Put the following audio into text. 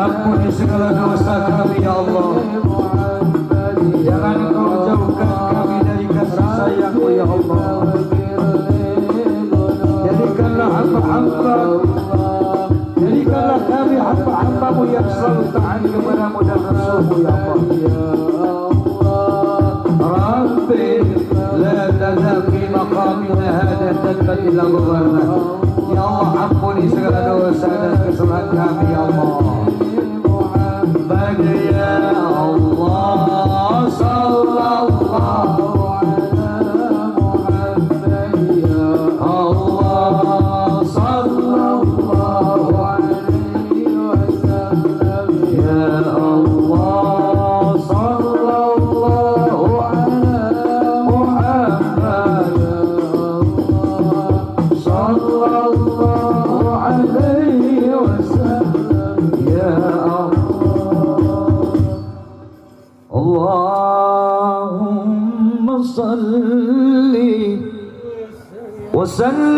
Ampuni segala dosa kami ya Allah. Jangan Engkau jauhkan kami dari kasih sayang-Mu ya Allah. Jadikanlah hamba-hamba, jadikanlah kami hamba-hamba-Mu yang selalu taat kepada-Mu dan Rasul-Mu ya Allah. Rabbi la tadha fi maqamina hadha tadbat illa ghafarna. Ya Allah, ampuni segala dosa dan kesalahan kami ya Allah. Ya Allah, sallallahu ala Muhammad. Ya Allah, sallallahu alaihi wasallam. Ya Allah, sallallahu ala Muhammad. Ya Allah, sallallahu alaihi wasallam. Ya Allah. Allahumma salli wa sallim